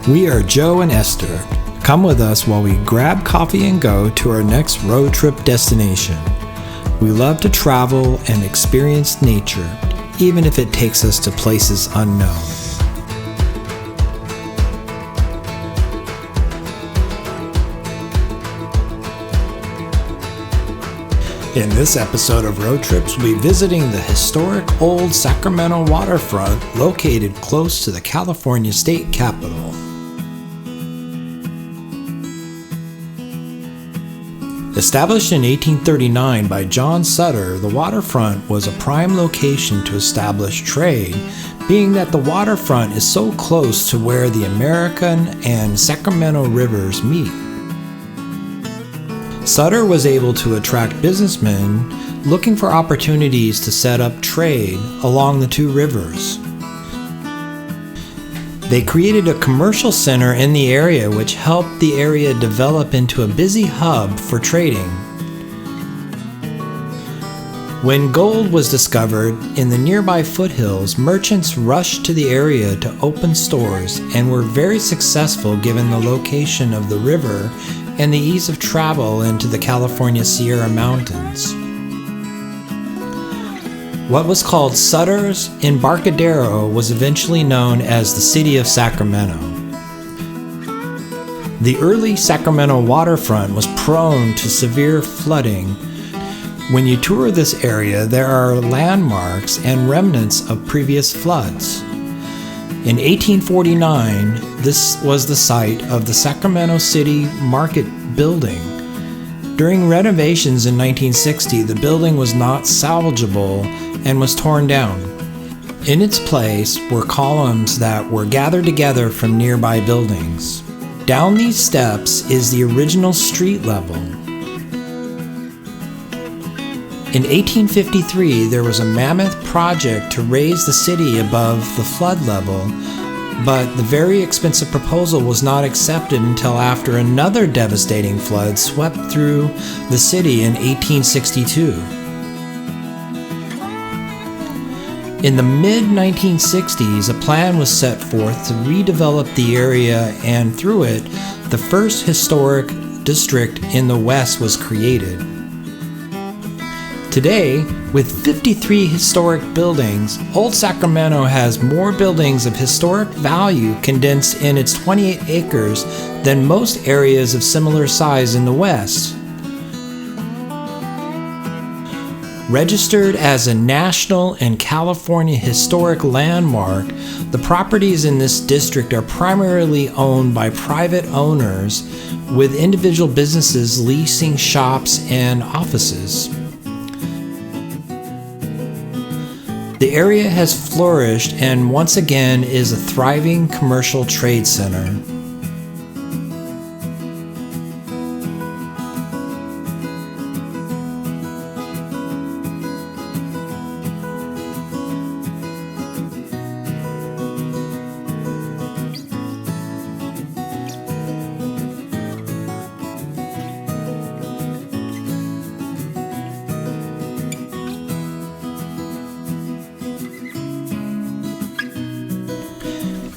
We are Joe and Esther. Come with us while we grab coffee and go to our next road trip destination. We love to travel and experience nature, even if it takes us to places unknown. In this episode of Road Trips, we'll be visiting the historic Old Sacramento Waterfront located close to the California state capitol. Established in 1839 by John Sutter, the waterfront was a prime location to establish trade, being that the waterfront is so close to where the American and Sacramento rivers meet. Sutter was able to attract businessmen looking for opportunities to set up trade along the two rivers. They created a commercial center in the area which helped the area develop into a busy hub for trading. When gold was discovered in the nearby foothills, merchants rushed to the area to open stores and were very successful given the location of the river and the ease of travel into the California Sierra Mountains. What was called Sutter's Embarcadero was eventually known as the City of Sacramento. The early Sacramento waterfront was prone to severe flooding. When you tour this area, there are landmarks and remnants of previous floods. In 1849, this was the site of the Sacramento City Market building. During renovations in 1960, the building was not salvageable and was torn down. In its place were columns that were gathered together from nearby buildings. Down these steps is the original street level. In 1853, there was a mammoth project to raise the city above the flood level, but the very expensive proposal was not accepted until after another devastating flood swept through the city in 1862. In the mid-1960s, a plan was set forth to redevelop the area, and through it, the first historic district in the West was created. Today, with 53 historic buildings, Old Sacramento has more buildings of historic value condensed in its 28 acres than most areas of similar size in the West. Registered as a National and California Historic Landmark, the properties in this district are primarily owned by private owners, with individual businesses leasing shops and offices. The area has flourished and once again is a thriving commercial trade center.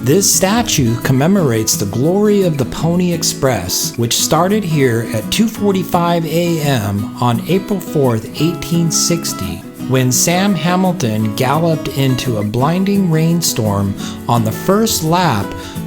This statue commemorates the glory of the Pony Express, which started here at 2:45 a.m. on April 4th, 1860, when Sam Hamilton galloped into a blinding rainstorm on the first lap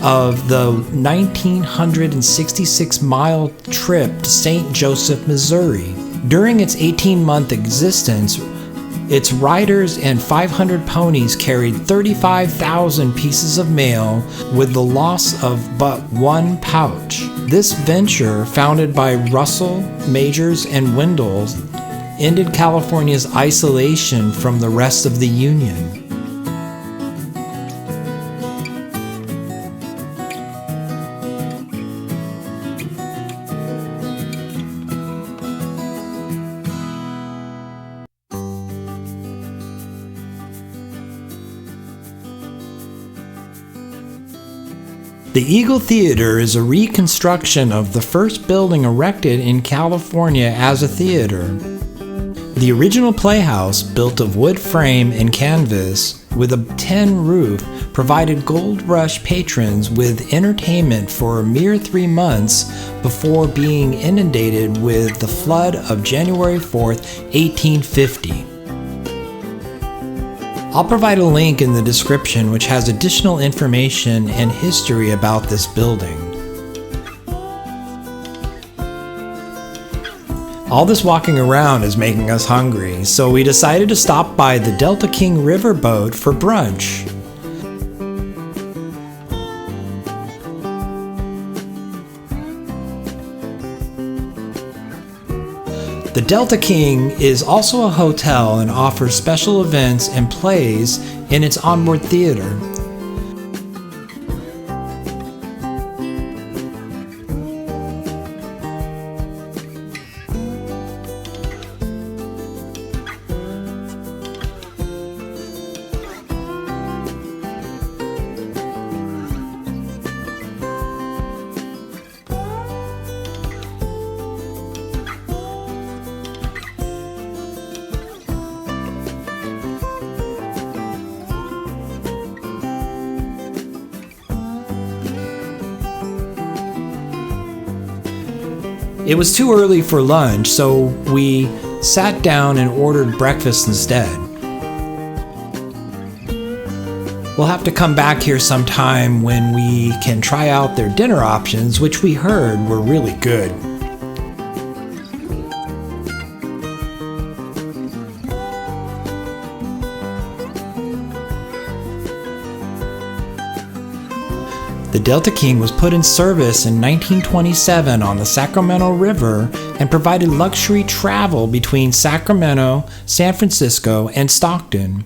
of the 1,966-mile trip to St. Joseph, Missouri. During its 18-month existence, its riders and 500 ponies carried 35,000 pieces of mail with the loss of but one pouch. This venture, founded by Russell, Majors, and Wendell, ended California's isolation from the rest of the Union. The Eagle Theater is a reconstruction of the first building erected in California as a theater. The original playhouse, built of wood frame and canvas, with a tin roof provided Gold Rush patrons with entertainment for a mere 3 months before being inundated with the flood of January 4th, 1850. I'll provide a link in the description which has additional information and history about this building. All this walking around is making us hungry, so we decided to stop by the Delta King riverboat for brunch. The Delta King is also a hotel and offers special events and plays in its onboard theater. It was too early for lunch, so we sat down and ordered breakfast instead. We'll have to come back here sometime when we can try out their dinner options, which we heard were really good. The Delta King was put in service in 1927 on the Sacramento River and provided luxury travel between Sacramento, San Francisco, and Stockton.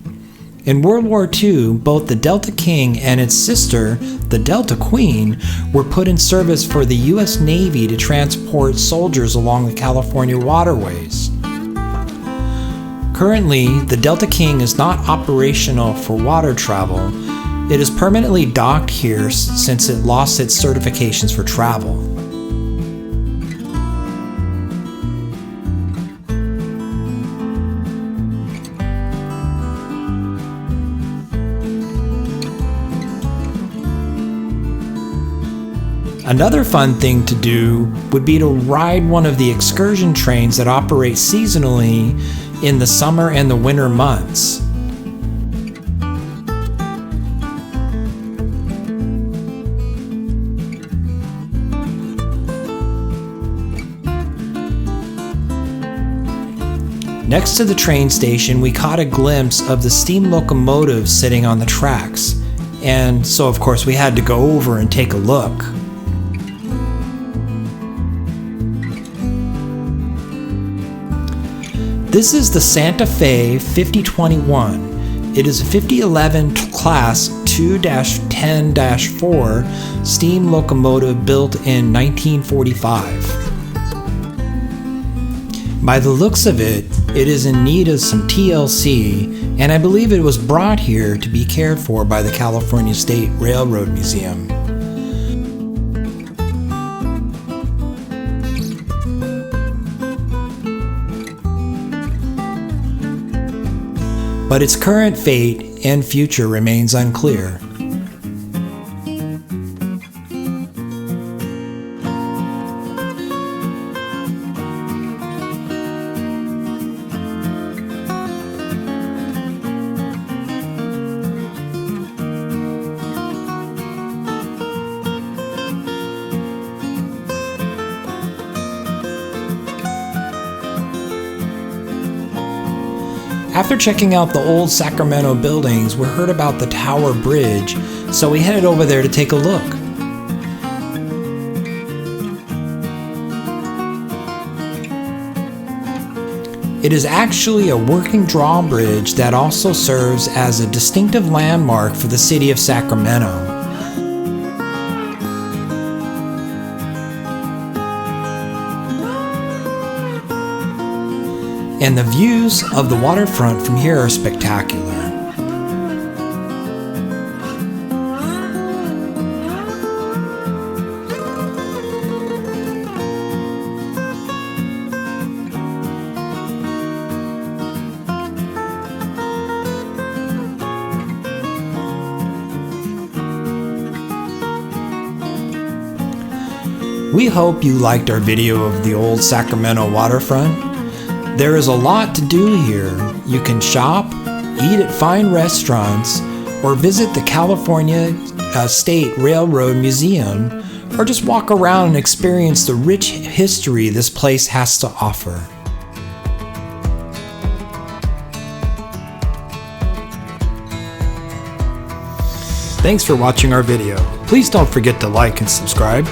In World War II, both the Delta King and its sister, the Delta Queen, were put in service for the U.S. Navy to transport soldiers along the California waterways. Currently, the Delta King is not operational for water travel. It is permanently docked here since it lost its certifications for travel. Another fun thing to do would be to ride one of the excursion trains that operate seasonally in the summer and the winter months. Next to the train station, we caught a glimpse of the steam locomotive sitting on the tracks, and so of course we had to go over and take a look. This is the Santa Fe 5021. It is a 5011 class 2-10-4 steam locomotive built in 1945. By the looks of it, it is in need of some TLC, and I believe it was brought here to be cared for by the California State Railroad Museum. But its current fate and future remains unclear. After checking out the old Sacramento buildings, we heard about the Tower Bridge, so we headed over there to take a look. It is actually a working drawbridge that also serves as a distinctive landmark for the city of Sacramento. And the views of the waterfront from here are spectacular. We hope you liked our video of the Old Sacramento Waterfront. There is a lot to do here. You can shop, eat at fine restaurants, or visit the California State Railroad Museum, or just walk around and experience the rich history this place has to offer. Thanks for watching our video. Please don't forget to like and subscribe.